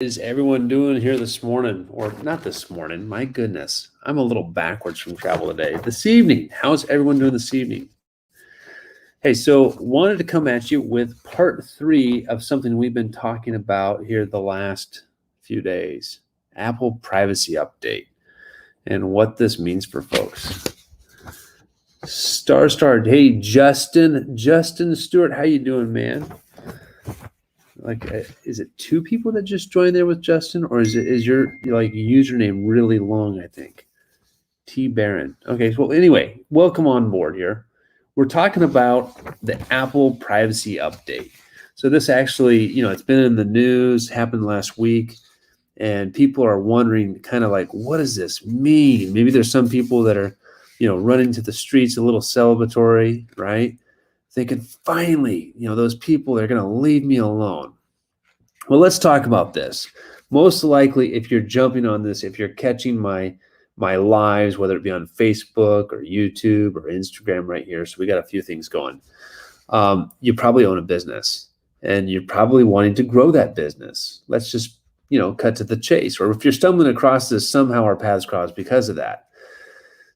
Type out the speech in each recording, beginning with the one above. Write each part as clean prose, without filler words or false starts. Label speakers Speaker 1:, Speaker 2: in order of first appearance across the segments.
Speaker 1: Is everyone doing here this morning? Or not this morning, my goodness. I'm a little backwards from travel today. This evening, how's everyone doing this evening? Hey, so wanted to come at you with part 3 of something we've been talking about here the last few days. Apple privacy update and what this means for folks. Star. Hey, Justin Stewart, how you doing, man? Is it 2 people that just joined there with Justin, or is your username really long? I think T Baron. Okay, well, anyway, welcome on board here. We're talking about the Apple privacy update. So this actually, it's been in the news, happened last week, and people are wondering kind of like, what does this mean? Maybe there's some people that are, running to the streets a little celebratory, right? Thinking, finally, those people, they're going to leave me alone. Well, let's talk about this. Most likely, if you're jumping on this, if you're catching my lives, whether it be on Facebook or YouTube or Instagram right here, so we got a few things going. You probably own a business, and you're probably wanting to grow that business. Let's just, cut to the chase. Or if you're stumbling across this, somehow our paths cross because of that.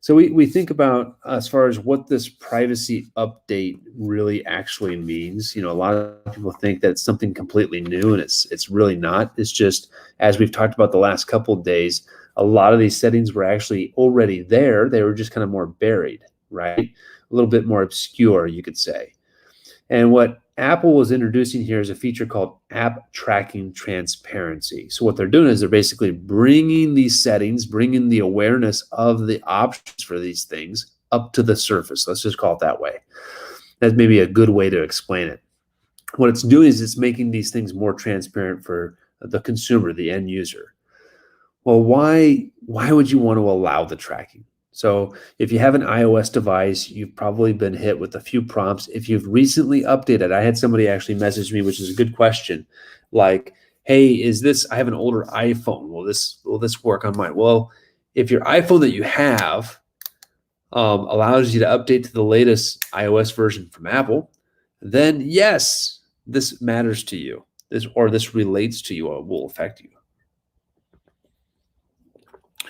Speaker 1: So we think about as far as what this privacy update really actually means. A lot of people think that it's something completely new, and it's really not. It's just, as we've talked about the last couple of days, a lot of these settings were actually already there. They were just kind of more buried, right? A little bit more obscure, you could say. And what Apple was introducing here is a feature called App Tracking Transparency. So what they're doing is they're basically bringing these settings, bringing the awareness of the options for these things up to the surface. Let's just call it that way. That's maybe a good way to explain it. What it's doing is it's making these things more transparent for the consumer, the end user. Well, why would you want to allow the tracking? So if you have an iOS device, you've probably been hit with a few prompts. If you've recently updated, I had somebody actually message me, which is a good question, like, hey, I have an older iPhone. Will this work on mine? Well, if your iPhone that you have allows you to update to the latest iOS version from Apple, then yes, this matters to you. This relates to you or will affect you.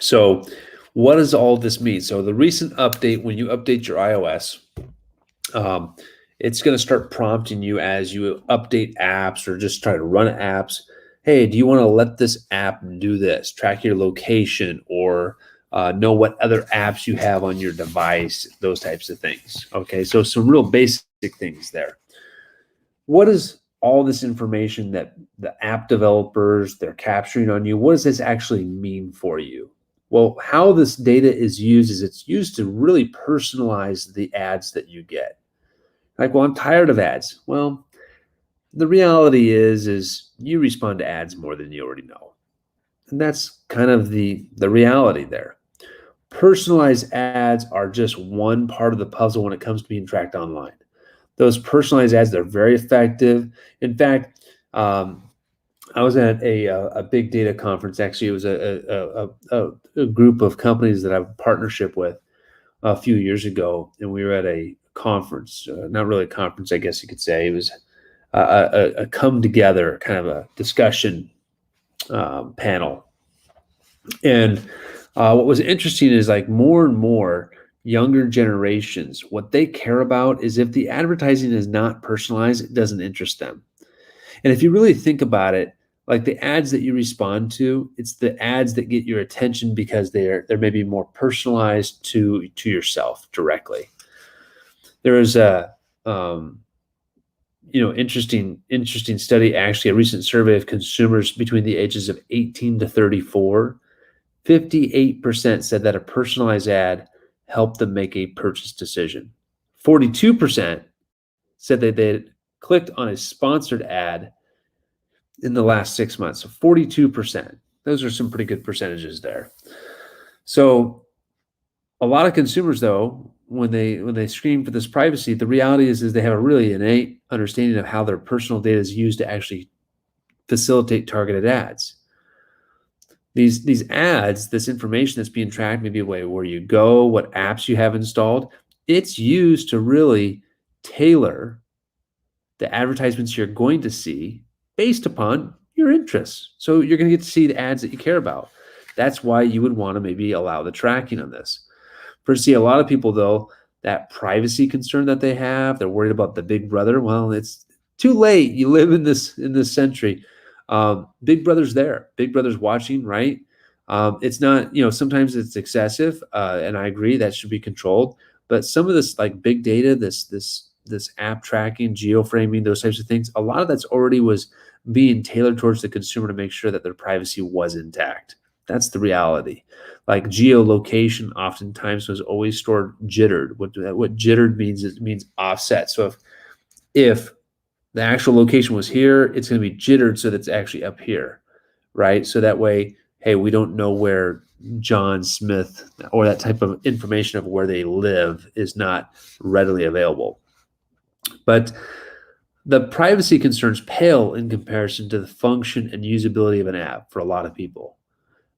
Speaker 1: So what does all this mean? So the recent update, when you update your iOS, it's going to start prompting you as you update apps or just try to run apps. Hey, do you want to let this app do this? Track your location or know what other apps you have on your device, those types of things. Okay, so some real basic things there. What is all this information that the app developers, they're capturing on you? What does this actually mean for you? Well, how this data is used is it's used to really personalize the ads that you get. Like, well, I'm tired of ads. Well, the reality is you respond to ads more than you already know. And that's kind of the reality there. Personalized ads are just one part of the puzzle when it comes to being tracked online. Those personalized ads, they're very effective. In fact, I was at a big data conference. Actually, it was a group of companies that I have a partnership with a few years ago, and we were at a conference, not really a conference, I guess you could say. It was a come together, kind of a discussion panel. And what was interesting is like more and more younger generations, what they care about is if the advertising is not personalized, it doesn't interest them. And if you really think about it, like the ads that you respond to, it's the ads that get your attention because they're maybe more personalized to yourself directly. There is a interesting study, actually a recent survey of consumers between the ages of 18 to 34. 58% said that a personalized ad helped them make a purchase decision. 42% said that they clicked on a sponsored ad in the last 6 months. So 42%. Those are some pretty good percentages there. So a lot of consumers, though, when they scream for this privacy, the reality is they have a really innate understanding of how their personal data is used to actually facilitate targeted ads. These ads, this information that's being tracked, maybe where you go, what apps you have installed, it's used to really tailor the advertisements you're going to see based upon your interests. So you're going to get to see the ads that you care about. That's why you would want to maybe allow the tracking on this. For see, a lot of people though, that privacy concern that they have, they're worried about the big brother. Well, it's too late. You live in this century. Big brother's there. Big brother's watching, right? It's not, sometimes it's excessive, and I agree that should be controlled. But some of this, like big data, this app tracking, geoframing, those types of things, a lot of that's already was being tailored towards the consumer to make sure that their privacy was intact. That's the reality. Like geolocation oftentimes was always stored jittered. What jittered means is it means offset. So if the actual location was here, it's going to be jittered so that it's actually up here, right? So that way, hey, we don't know where John Smith or that type of information of where they live is not readily available. But the privacy concerns pale in comparison to the function and usability of an app for a lot of people.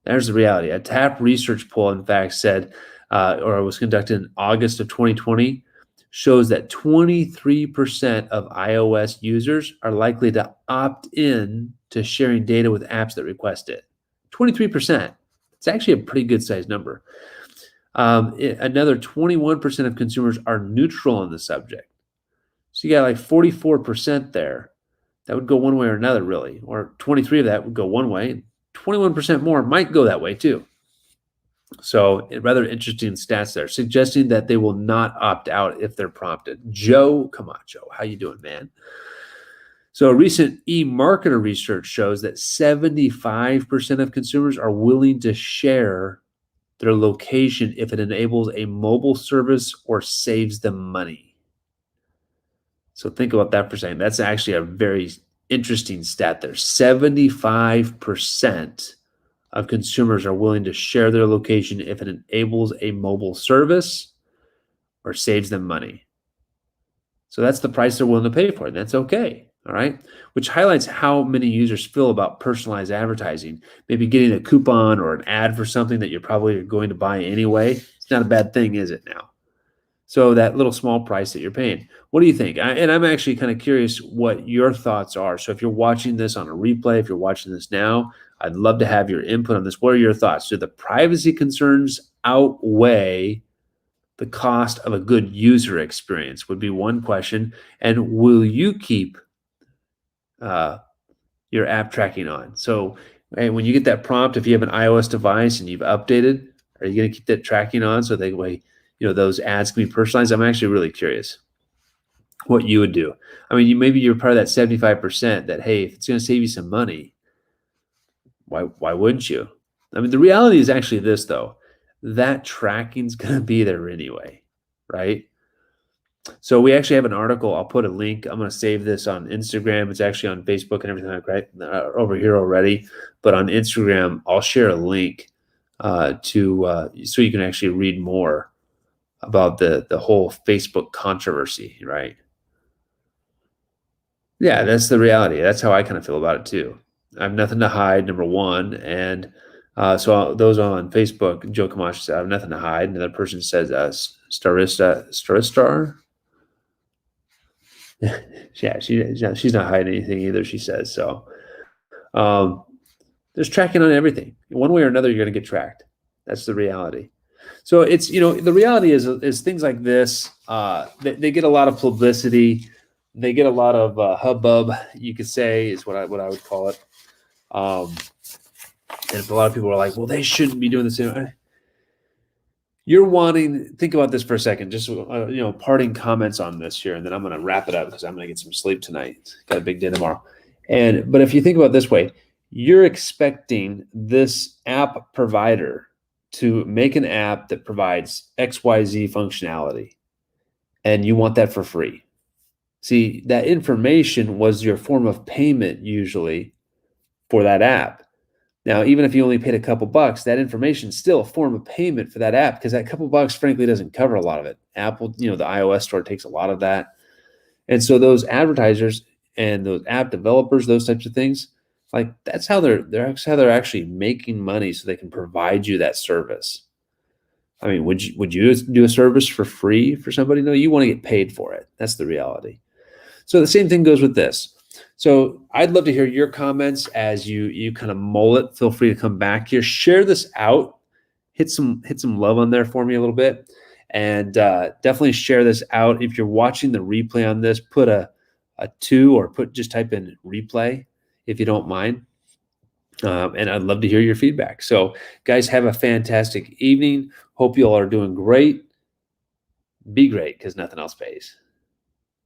Speaker 1: There's the reality. A TAP research poll, in fact, said, or was conducted in August of 2020, shows that 23% of iOS users are likely to opt in to sharing data with apps that request it. 23%. It's actually a pretty good sized number. Another 21% of consumers are neutral on the subject. So you got like 44% there. That would go one way or another, really. Or 23 of that would go one way. 21% more might go that way too. So rather interesting stats there, suggesting that they will not opt out if they're prompted. Joe, come on, Joe. How you doing, man? So recent eMarketer research shows that 75% of consumers are willing to share their location if it enables a mobile service or saves them money. So think about that for a second. That's actually a very interesting stat there. 75% of consumers are willing to share their location if it enables a mobile service or saves them money. So that's the price they're willing to pay for it. And that's okay. All right. Which highlights how many users feel about personalized advertising. Maybe getting a coupon or an ad for something that you're probably going to buy anyway. It's not a bad thing, is it now? So that little small price that you're paying. What do you think? And I'm actually kind of curious what your thoughts are. So if you're watching this on a replay, if you're watching this now, I'd love to have your input on this. What are your thoughts? Do the privacy concerns outweigh the cost of a good user experience? Would be one question. And will you keep your app tracking on? So when you get that prompt, if you have an iOS device and you've updated, are you going to keep that tracking on so that way those ads can be personalized? I'm actually really curious what you would do. I mean, maybe you're part of that 75% that, hey, if it's going to save you some money, why wouldn't you? I mean, the reality is actually this, though. That tracking's going to be there anyway, right? So we actually have an article. I'll put a link. I'm going to save this on Instagram. It's actually on Facebook and everything like that over here already. But on Instagram, I'll share a link so you can actually read more about the whole Facebook controversy, right? Yeah, that's the reality. That's how I kind of feel about it too. I have nothing to hide, number one. And so those on Facebook, Joe Camacho said, I have nothing to hide. Another person says, Staristar. Yeah, she's not hiding anything either, she says. So there's tracking on everything. One way or another, you're going to get tracked. That's the reality. So it's, the reality is things like this, they get a lot of publicity. They get a lot of hubbub, you could say, is what I would call it. And if a lot of people are like, well, they shouldn't be doing this. Think about this for a second, just, parting comments on this here, and then I'm going to wrap it up because I'm going to get some sleep tonight. Got a big day tomorrow. But if you think about it this way, you're expecting this app provider to make an app that provides XYZ functionality, and you want that for free. See, that information was your form of payment usually for that app. Now, even if you only paid a couple bucks, that information is still a form of payment for that app because that couple bucks, frankly, doesn't cover a lot of it. Apple, the iOS store takes a lot of that. And so those advertisers and those app developers, those types of things, like that's how they're actually making money so they can provide you that service. I mean, would you do a service for free for somebody? No, you want to get paid for it. That's the reality. So the same thing goes with this. So I'd love to hear your comments as you kind of mull it. Feel free to come back here, share this out, hit some love on there for me a little bit, and definitely share this out. If you're watching the replay on this, put a 2 or just type in replay if you don't mind. And I'd love to hear your feedback. So guys, have a fantastic evening. Hope you all are doing great. Be great, because nothing else pays.